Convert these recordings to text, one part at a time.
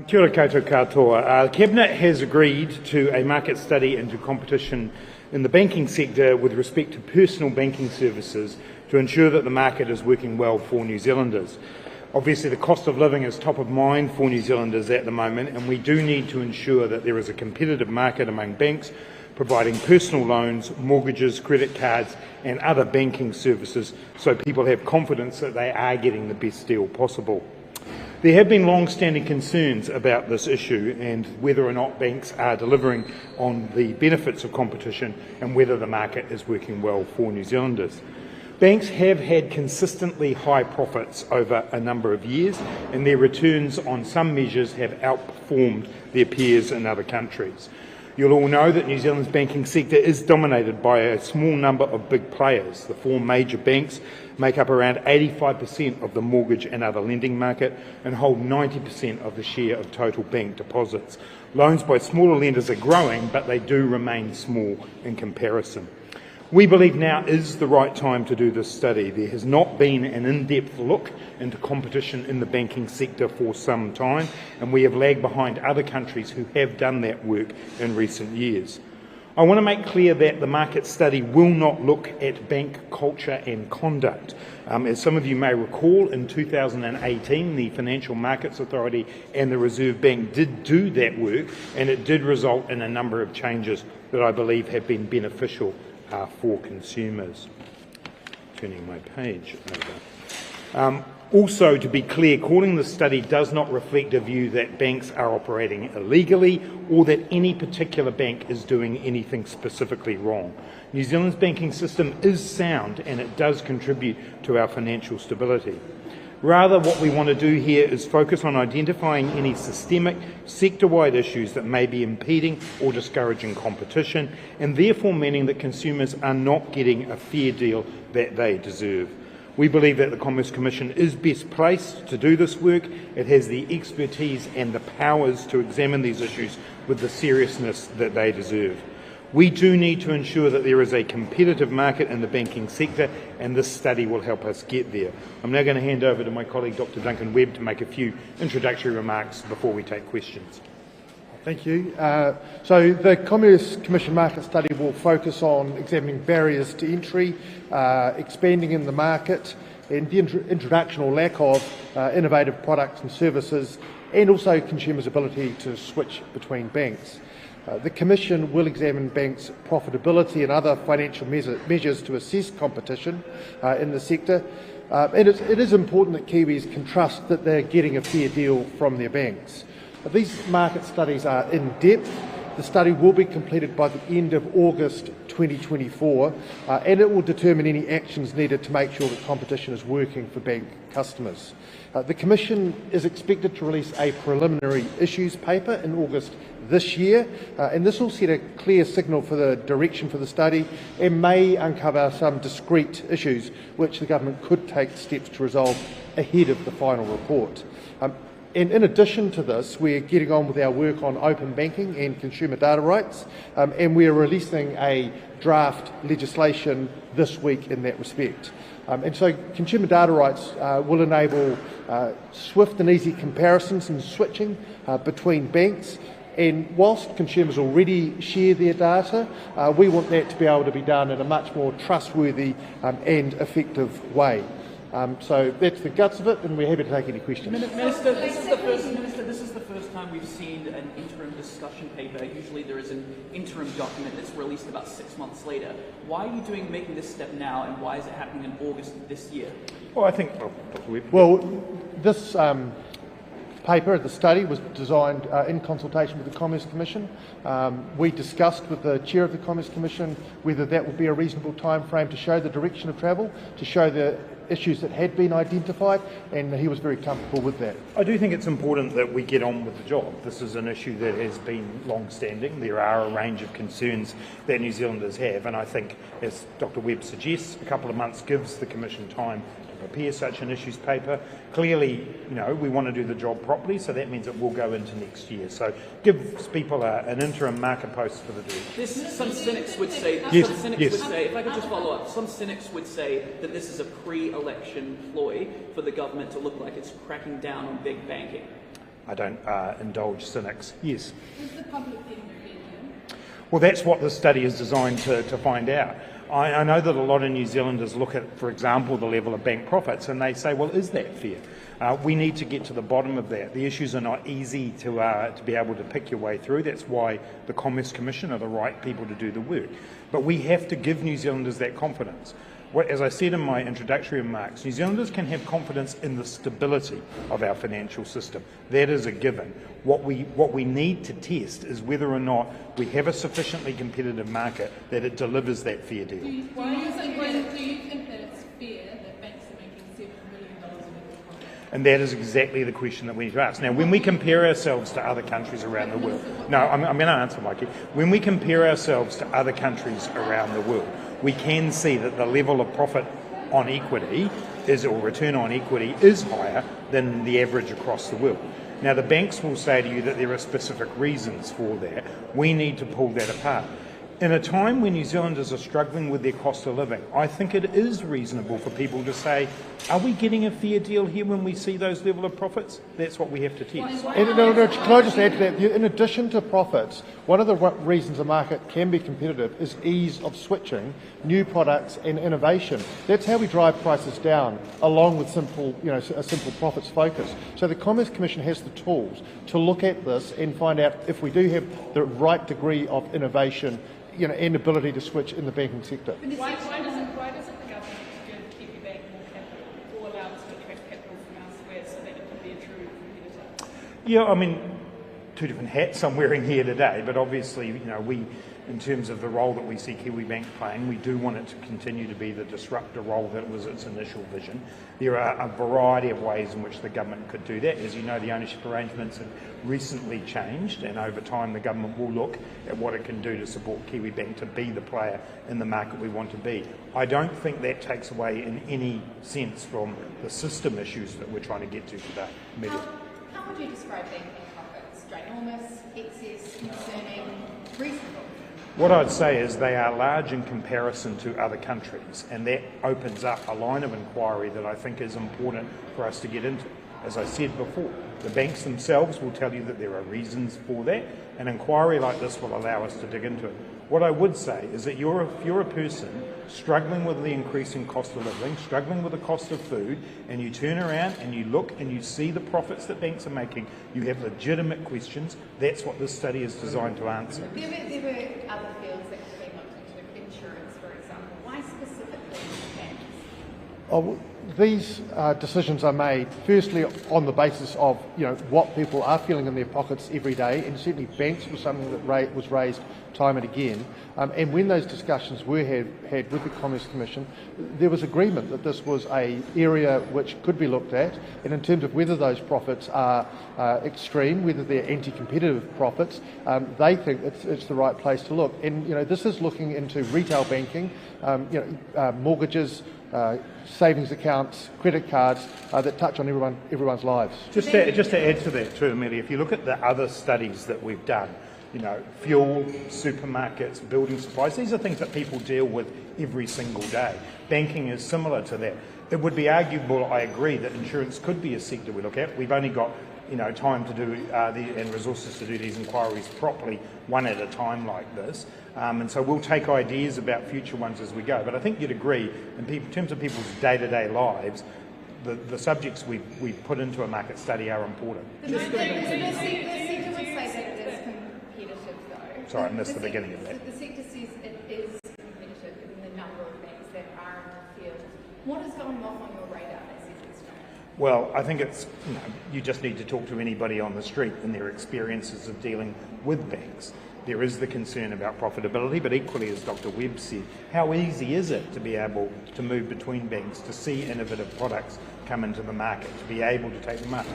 Kia ora koutou katoa. Cabinet has agreed to a market study into competition in the banking sector with respect to personal banking services to ensure that the market is working well for New Zealanders. Obviously, the cost of living is top of mind for New Zealanders at the moment, and we do need to ensure that there is a competitive market among banks providing personal loans, mortgages, credit cards and other banking services so people have confidence that they are getting the best deal possible. There have been long-standing concerns about this issue and whether or not banks are delivering on the benefits of competition and whether the market is working well for New Zealanders. Banks have had consistently high profits over a number of years, and their returns on some measures have outperformed their peers in other countries. You'll all know that New Zealand's banking sector is dominated by a small number of big players. The four major banks make up around 85% of the mortgage and other lending market and hold 90% of the share of total bank deposits. Loans by smaller lenders are growing, but they do remain small in comparison. We believe now is the right time to do this study. There has not been an in-depth look into competition in the banking sector for some time, and we have lagged behind other countries who have done that work in recent years. I want to make clear that the market study will not look at bank culture and conduct. As some of you may recall, in 2018, the Financial Markets Authority and the Reserve Bank did do that work, and it did result in a number of changes that I believe have been beneficial for consumers. Turning my page over. Also, to be clear, calling the study does not reflect a view that banks are operating illegally or that any particular bank is doing anything specifically wrong. New Zealand's banking system is sound and it does contribute to our financial stability. Rather, what we want to do here is focus on identifying any systemic, sector-wide issues that may be impeding or discouraging competition, and therefore meaning that consumers are not getting a fair deal that they deserve. We believe that the Commerce Commission is best placed to do this work. It has the expertise and the powers to examine these issues with the seriousness that they deserve. We do need to ensure that there is a competitive market in the banking sector, and this study will help us get there. I'm now going to hand over to my colleague Dr. Duncan Webb to make a few introductory remarks before we take questions. Thank you. So the Commerce Commission market study will focus on examining barriers to entry, expanding in the market, and the introduction or lack of innovative products and services, and also consumers' ability to switch between banks. The Commission will examine banks' profitability and other financial measures to assess competition in the sector. And it is important that Kiwis can trust that they're getting a fair deal from their banks. These market studies are in depth. The study will be completed by the end of August 2024, and it will determine any actions needed to make sure that competition is working for bank customers. The Commission is expected to release a preliminary issues paper in August this year, and this will set a clear signal for the direction for the study and may uncover some discrete issues which the government could take steps to resolve ahead of the final report. And in addition to this, we're getting on with our work on open banking and consumer data rights, and we're releasing a draft legislation this week in that respect. And so consumer data rights will enable swift and easy comparisons and switching between banks. And whilst consumers already share their data, we want that to be able to be done in a much more trustworthy and effective way. So that's the guts of it, and we're happy to take any questions. Minister, this is the first time we've seen an interim discussion paper. Usually there is an interim document that's released about 6 months later. Why are you making this step now, and why is it happening in August this year? Well, I think... this paper, the study, was designed in consultation with the Commerce Commission. We discussed with the Chair of the Commerce Commission whether that would be a reasonable time frame to show the direction of travel, to show the issues that had been identified, and he was very comfortable with that. I do think it's important that we get on with the job. This is an issue that has been long-standing. There are a range of concerns that New Zealanders have, and I think, as Dr. Webb suggests, a couple of months gives the Commission time to prepare such an issues paper. Clearly, we want to do the job properly, so that means it will go into next year. So gives people an interim marker post for the direction. Some cynics would say, Yes. if I could just follow up, some cynics would say that this is a pre-election ploy for the government to look like it's cracking down on big banking. I don't indulge cynics. Yes? Is the public getting fed in? Well, that's what the study is designed to find out. I know that a lot of New Zealanders look at, for example, the level of bank profits and they say, well, is that fair? We need to get to the bottom of that. The issues are not easy to be able to pick your way through. That's why the Commerce Commission are the right people to do the work. But we have to give New Zealanders that confidence. As I said in my introductory remarks, New Zealanders can have confidence in the stability of our financial system. That is a given. What we need to test is whether or not we have a sufficiently competitive market that it delivers that fair deal. Do you think that it's fair that banks are making $7 billion in profit? And that is exactly the question that we need to ask. Now, when we compare ourselves to other countries around the world, I'm going to answer, Mikey. When we compare ourselves to other countries around the world, we can see that the level of profit on equity or return on equity is higher than the average across the world. Now, the banks will say to you that there are specific reasons for that. We need to pull that apart. In a time when New Zealanders are struggling with their cost of living, I think it is reasonable for people to say, are we getting a fair deal here when we see those level of profits? That's what we have to test. And, can I just add to that? In addition to profits, one of the reasons a market can be competitive is ease of switching, new products and innovation. That's how we drive prices down, along with a simple profits focus. So the Commerce Commission has the tools to look at this and find out if we do have the right degree of innovation and ability to switch in the banking sector. Why doesn't the government give Kiwi Bank more capital or allow us to attract capital from elsewhere so that it can be a true competitor? Yeah, I mean, two different hats I'm wearing here today, but obviously, we, in terms of the role that we see Kiwi Bank playing, we do want it to continue to be the disruptor role that was its initial vision. There are a variety of ways in which the government could do that. As you know, the ownership arrangements have recently changed, and over time the government will look at what it can do to support Kiwi Bank to be the player in the market we want to be. I don't think that takes away in any sense from the system issues that we're trying to get to today. How would you describe banking profits? Ginormous, excess, concerning, reasonable? What I'd say is they are large in comparison to other countries, and that opens up a line of inquiry that I think is important for us to get into. As I said before, the banks themselves will tell you that there are reasons for that. An inquiry like this will allow us to dig into it. What I would say is that if you're a person struggling with the increasing cost of living, struggling with the cost of food, and you turn around and you look and you see the profits that banks are making, you have legitimate questions. That's what this study is designed to answer. There were other fields that came up into insurance, for example. Why specifically banks? These decisions are made firstly on the basis of what people are feeling in their pockets every day, and certainly banks was something that was raised time and again. And when those discussions were had with the Commerce Commission, there was agreement that this was an area which could be looked at, and in terms of whether those profits are extreme, whether they're anti-competitive profits, they think it's the right place to look. And this is looking into retail banking, mortgages, savings accounts, credit cards that touch on everyone's lives. Just to add to that too, Amelia, if you look at the other studies that we've done, fuel, supermarkets, building supplies, these are things that people deal with every single day. Banking is similar to that. It would be arguable, I agree, that insurance could be a sector we look at. We've only got time to do and resources to do these inquiries properly, one at a time like this. And so we'll take ideas about future ones as we go. But I think you'd agree, in terms of people's day-to-day lives, the subjects we put into a market study are important. The sector would say that it is competitive, though. Sorry, I missed the beginning of that. The sector says it is competitive in the number of banks that are in the field. What is going off on your radar as you think? Well, I think it's, you just need to talk to anybody on the street and their experiences of dealing with banks. There is the concern about profitability, but equally, as Dr. Webb said, how easy is it to be able to move between banks, to see innovative products come into the market, to be able to take them up?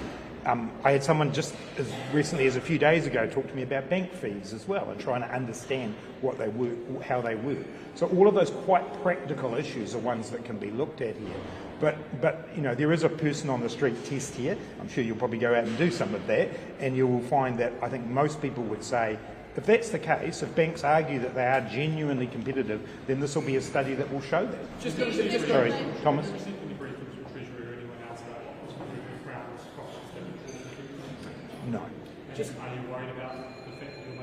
I had someone just as recently as a few days ago talk to me about bank fees as well, and trying to understand what they work, how they work. So all of those quite practical issues are ones that can be looked at here. But there is a person on the street test here. I'm sure you'll probably go out and do some of that, and you will find that I think most people would say, if that's the case, if banks argue that they are genuinely competitive, then this will be a study that will show that. Sorry, Thomas? No. Are you worried about the fact that you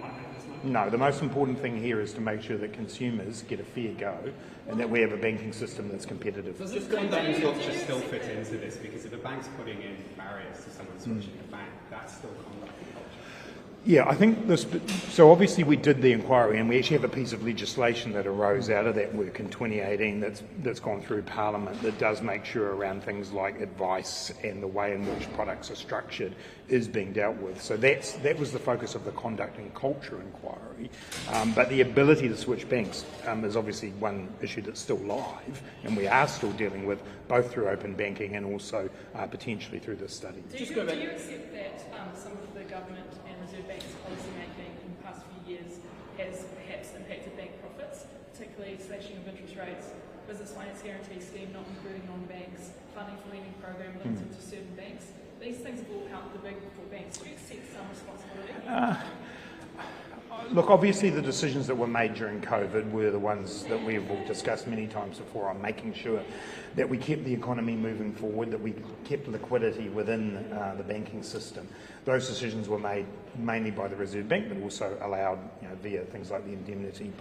might make this money? No, the most important thing here is to make sure that consumers get a fair go and that we have a banking system that's competitive. Does this conduct not just still fit into this? Because if a bank's putting in barriers to someone switching a bank, that's still conduct and culture. Yeah, I think this. So obviously we did the inquiry, and we actually have a piece of legislation that arose out of that work in 2018 that's gone through Parliament that does make sure around things like advice and the way in which products are structured is being dealt with. So that was the focus of the conduct and culture inquiry. But the ability to switch banks is obviously one issue that's still live, and we are still dealing with both through open banking and also potentially through this study. Do you accept that some of the government and Reserve Bank's policy making in the past few years has perhaps impacted bank profits, particularly slashing of interest rates, business finance guarantee scheme not including non-banks, funding for lending program limited to certain banks? These things have all helped the big four banks. Do you accept some responsibility? Look, obviously the decisions that were made during COVID were the ones that we've all discussed many times before on making sure that we kept the economy moving forward, that we kept liquidity within the banking system. Those decisions were made mainly by the Reserve Bank, but also allowed via things like the indemnity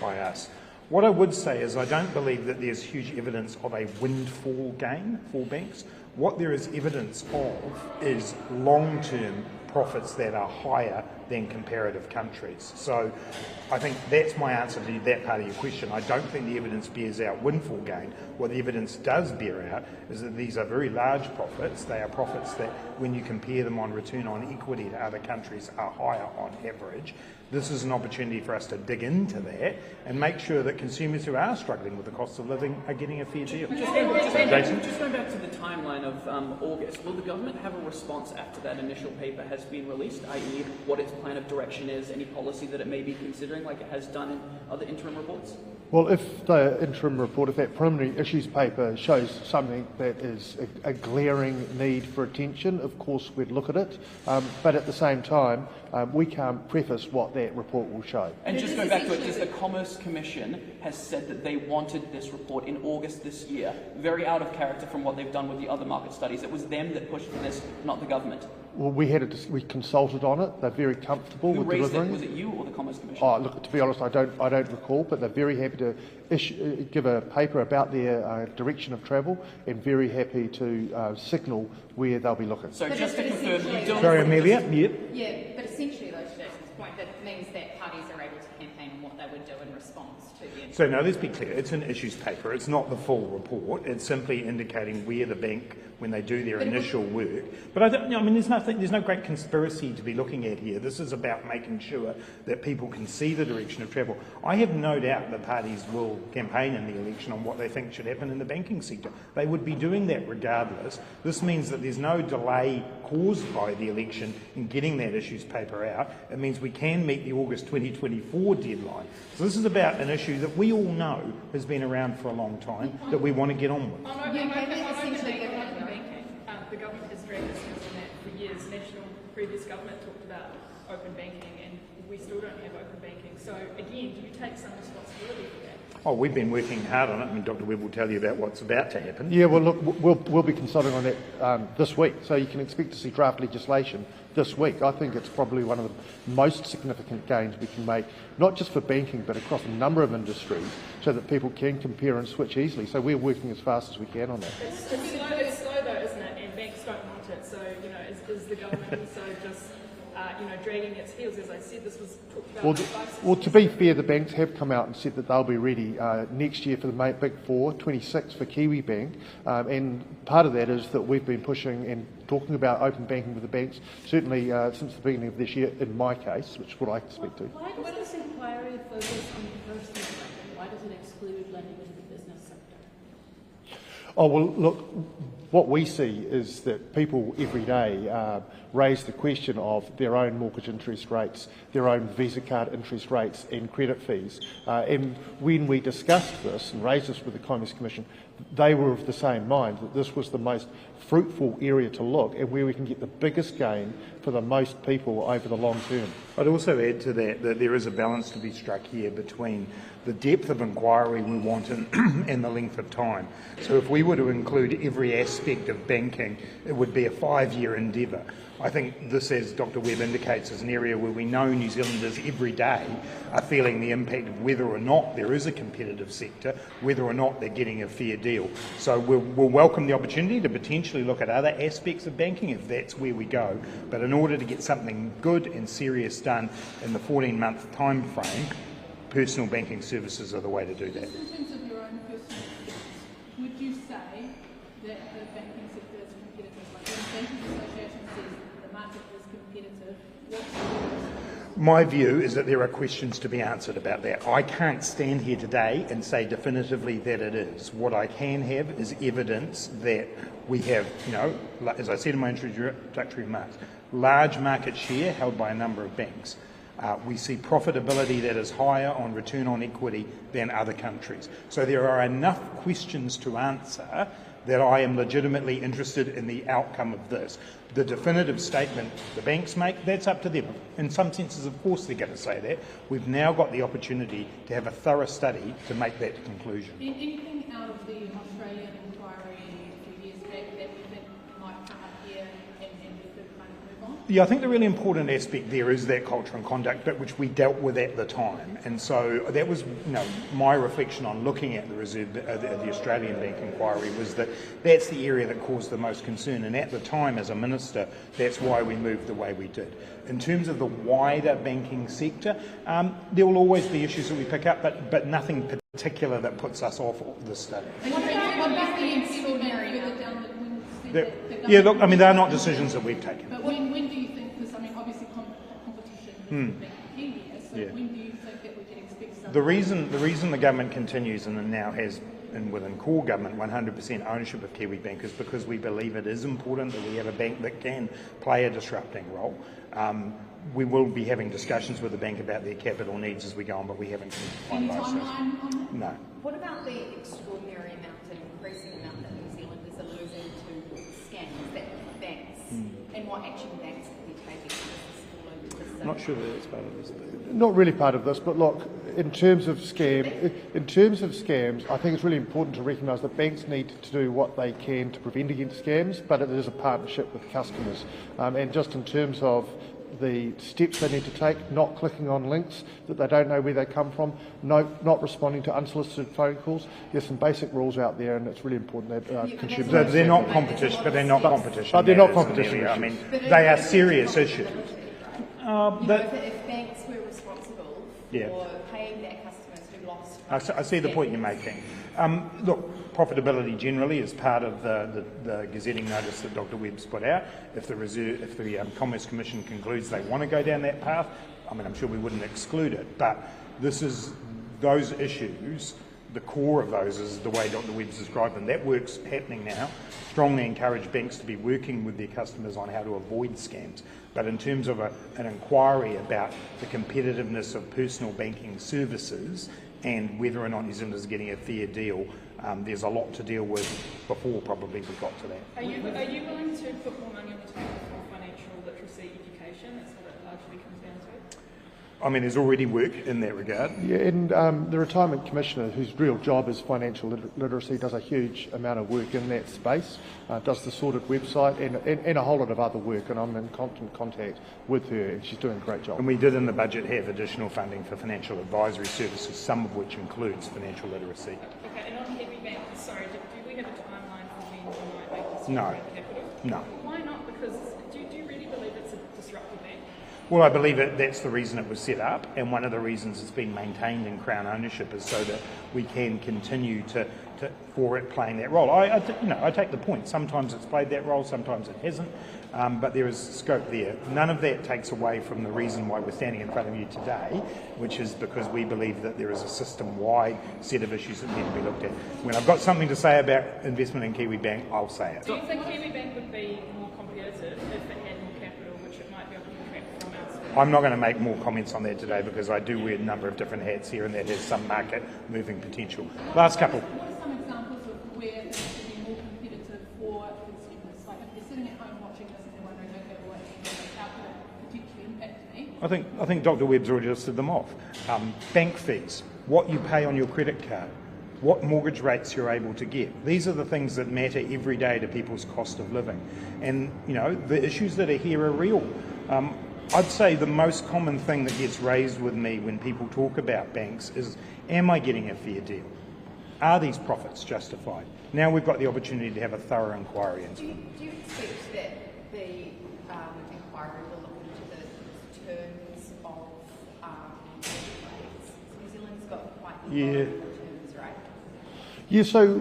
by us. What I would say is I don't believe that there's huge evidence of a windfall gain for banks. What there is evidence of is long-term profits that are higher than comparative countries. So I think that's my answer to that part of your question. I don't think the evidence bears out windfall gain. What the evidence does bear out is that these are very large profits. They are profits that, when you compare them on return on equity to other countries, are higher on average. This is an opportunity for us to dig into that and make sure that consumers who are struggling with the cost of living are getting a fair deal. Just going back to the timeline of August, will the government have a response after that initial paper has been released, i.e. what its plan of direction is, any policy that it may be considering like it has done in other interim reports? Well, if the interim report, if that preliminary issues paper shows something that is a glaring need for attention, of course we'd look at it. But at the same time, we can't preface what that report will show. And just going back to it, the Commerce Commission has said that they wanted this report in August this year, very out of character from what they've done with the other market studies. It was them that pushed for this, not the government. Well, we consulted on it. They're very comfortable with delivering. Was it you or the Commerce Commission? Oh, look, to be honest, I don't recall, but they're very happy to give a paper about their direction of travel, and very happy to signal where they'll be looking. So but just to confirm, you don't... Sorry, Amelia? Yep. Yeah, but essentially, though, to Jason's point, that means that parties are able to campaign on what they would do in response to the... So no, let's be clear, it's an issues paper, it's not the full report, it's simply indicating where the bank, when they do their initial work. But there's no great conspiracy to be looking at here. This is about making sure that people can see the direction of travel. I have no doubt that parties will campaign in the election on what they think should happen in the banking sector. They would be doing that regardless. This means that there's no delay caused by the election in getting that issues paper out. It means we can meet the August 2024 deadline. So this is about an issue that we all know has been around for a long time, that we want to get on with. The government has dragged its heels on that for years. Previous government talked about open banking, and we still don't have open banking. So again, do you take some responsibility for that? Oh, we've been working hard on it. I mean, Dr. Webb will tell you about what's about to happen. Yeah, well, look, we'll be consulting on that this week, so you can expect to see draft legislation this week. I think it's probably one of the most significant gains we can make, not just for banking, but across a number of industries, so that people can compare and switch easily. So we're working as fast as we can on that. It's slow though, isn't it? And banks don't want it. So, is the government also just, dragging its heels? As I said, this was talked about. Well, to be fair, the banks have come out and said that they'll be ready next year for the Big Four, 26 for Kiwi Bank, and part of that is that we've been pushing and talking about open banking with the banks, certainly since the beginning of this year, in my case, which is what I expect to. Why does this inquiry focus on the personal sector? Why does it exclude lending into the business sector? Oh, well, look, what we see is that people every day raise the question of their own mortgage interest rates, their own Visa card interest rates and credit fees. And when we discussed this and raised this with the Commerce Commission, they were of the same mind that this was the most fruitful area to look and where we can get the biggest gain for the most people over the long term. I'd also add to that that there is a balance to be struck here between the depth of inquiry we want and the length of time. So if we were to include every aspect of banking, it would be a 5-year endeavour. I think this, as Dr Webb indicates, is an area where we know New Zealanders every day are feeling the impact of whether or not there is a competitive sector, whether or not they're getting a fair deal. So we'll welcome the opportunity to potentially look at other aspects of banking if that's where we go. But in order to get something good and serious done in the 14-month time frame, personal banking services are the way to do that. Just in terms of your own personal experience, would you say that the banking sector is competitive? Like when the Banking Association says the market is competitive, what's your response? My view is that there are questions to be answered about that. I can't stand here today and say definitively that it is. What I can have is evidence that we have, as I said in my introductory remarks, large market share held by a number of banks. We see profitability that is higher on return on equity than other countries. So there are enough questions to answer that I am legitimately interested in the outcome of this. The definitive statement the banks make, that's up to them. In some senses, of course, they're going to say that. We've now got the opportunity to have a thorough study to make that conclusion. Anything out of the Australian inquiry a few years back that you think might come up here and we could kind of move on? Yeah, I think the really important aspect there is that culture and conduct bit, which we dealt with at the time. And so that was, my reflection on looking at the Australian Bank inquiry was that that's the area that caused the most concern. And at the time, as a minister, that's why we moved the way we did. In terms of the wider banking sector, there will always be issues that we pick up, but nothing particular that puts us off the study. What about the extraordinary further down Yeah, look, they're not decisions that we've taken. But when do you think, because obviously competition is being key here, so when do you think that we can expect something? The reason the government continues and now has, and within core government, 100% ownership of Kiwibank is because we believe it is important that we have a bank that can play a disrupting role. We will be having discussions with the bank about their capital needs as we go on, but we haven't finalised Any timeline on that? No. What about the extraordinary amount and increasing amount that New Zealanders are losing to scams that banks, and what action banks could be taking to fall into this? I'm not sure that it's part of this. Not really part of this, but look, in terms of scams, I think it's really important to recognise that banks need to do what they can to prevent against scams, but it is a partnership with customers. And just in terms of the steps they need to take, not clicking on links that they don't know where they come from, not responding to unsolicited phone calls. There's some basic rules out there, and it's really important that consumers. So they're not competition, but they're not competition. But they're not competition matters, issues. They are serious issues. If banks were responsible for paying their customers who lost... I see the point you're making. Look, profitability generally is part of the gazetting notice that Dr Webb's put out. If the Commerce Commission concludes they want to go down that path, I'm sure we wouldn't exclude it. But those issues, the core of those is the way Dr Webb's described them. That work's happening now. Strongly encourage banks to be working with their customers on how to avoid scams. But in terms of an inquiry about the competitiveness of personal banking services and whether or not New Zealanders are getting a fair deal, there's a lot to deal with before probably we got to that. Are you willing to put more money on the table for financial literacy education? That's what it largely comes down to. There's already work in that regard. Yeah, and the Retirement Commissioner, whose real job is financial literacy, does a huge amount of work in that space, does the sorted website and a whole lot of other work, and I'm in constant contact with her, and she's doing a great job. And we did in the budget have additional funding for financial advisory services, some of which includes financial literacy. Okay, and on Kiwibank, sorry, do we have a timeline for when you might make this No. capital? No. Why not? Because do you really believe it's a disruptive bank? Well, I believe that's the reason it was set up, and one of the reasons it's been maintained in Crown ownership is so that we can continue for it playing that role. I take the point. Sometimes it's played that role, sometimes it hasn't, but there is scope there. None of that takes away from the reason why we're standing in front of you today, which is because we believe that there is a system-wide set of issues that need to be looked at. When I've got something to say about investment in Kiwibank, I'll say it. Do you think Kiwibank would be more competitive if it had more capital, which it might be able to attract from elsewhere? I'm not going to make more comments on that today because I do wear a number of different hats here, and that has some market moving potential. Last couple. What are some examples of where for consumers? Like, if they're sitting at home watching this and they're wondering, okay, well, how could it potentially impact me? I think Dr. Webb's already listed them off. Bank fees, what you pay on your credit card, what mortgage rates you're able to get. These are the things that matter every day to people's cost of living. And, you know, the issues that are here are real. I'd say the most common thing that gets raised with me when people talk about banks is, am I getting a fair deal? Are these profits justified? Now we've got the opportunity to have a thorough inquiry into them. Do you expect that the inquiry will look into the terms of rates? New Zealand's got quite low terms, right? Yeah, so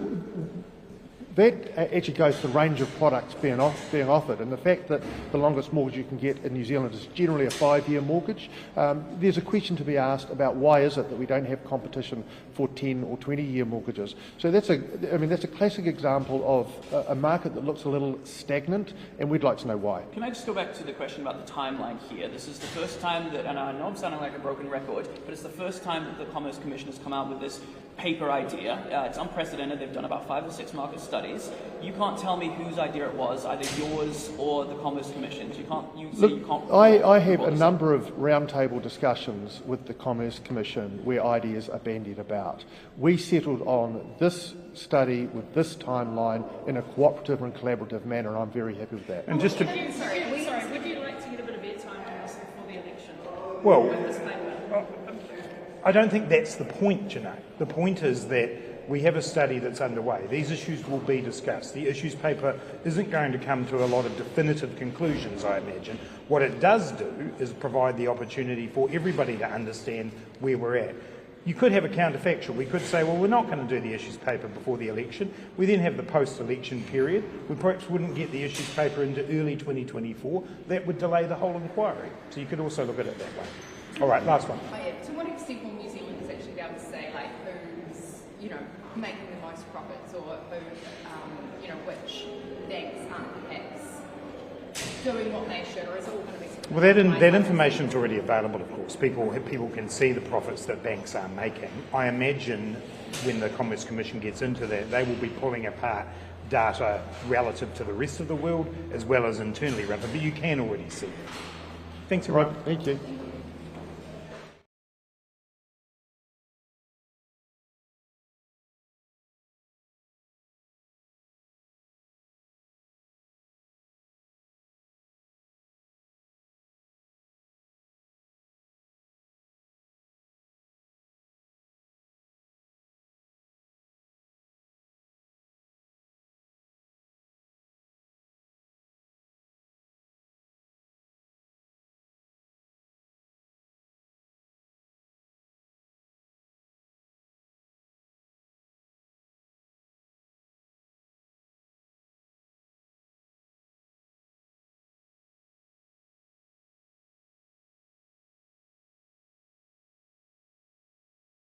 that actually goes to the range of products being offered, and the fact that the longest mortgage you can get in New Zealand is generally a 5-year mortgage. There's a question to be asked about why is it that we don't have competition for 10 or 20-year mortgages. So that's a classic example of a market that looks a little stagnant, and we'd like to know why. Can I just go back to the question about the timeline here? This is the first time that, and I know I'm sounding like a broken record, but it's the first time that the Commerce Commission has come out with this paper idea. It's unprecedented. They've done about 5 or 6 market studies. You can't tell me whose idea it was, either yours or the Commerce Commission's. You can't. I have a number of roundtable discussions with the Commerce Commission where ideas are bandied about. We settled on this study with this timeline in a cooperative and collaborative manner, and I'm very happy with that. And just to, Would you like to get a bit of airtime on this before the election? well, With this paper? I don't think that's the point, Janae. The point is that we have a study that's underway. These issues will be discussed. The issues paper isn't going to come to a lot of definitive conclusions, I imagine. What it does do is provide the opportunity for everybody to understand where we're at. You could have a counterfactual. We could say, well, we're not going to do the issues paper before the election. We then have the post-election period. We perhaps wouldn't get the issues paper into early 2024. That would delay the whole inquiry. So you could also look at it that way. All right, last one. Oh, yeah. To what extent will New Zealanders actually be able to say, like, who's, making the most profits, or who, which banks aren't perhaps doing what they should, or is it all going to be? Well, that information is already available, of course. People can see the profits that banks are making. I imagine when the Commerce Commission gets into that, they will be pulling apart data relative to the rest of the world as well as internally relevant, but you can already see that. Thanks, everyone. Right, thank you.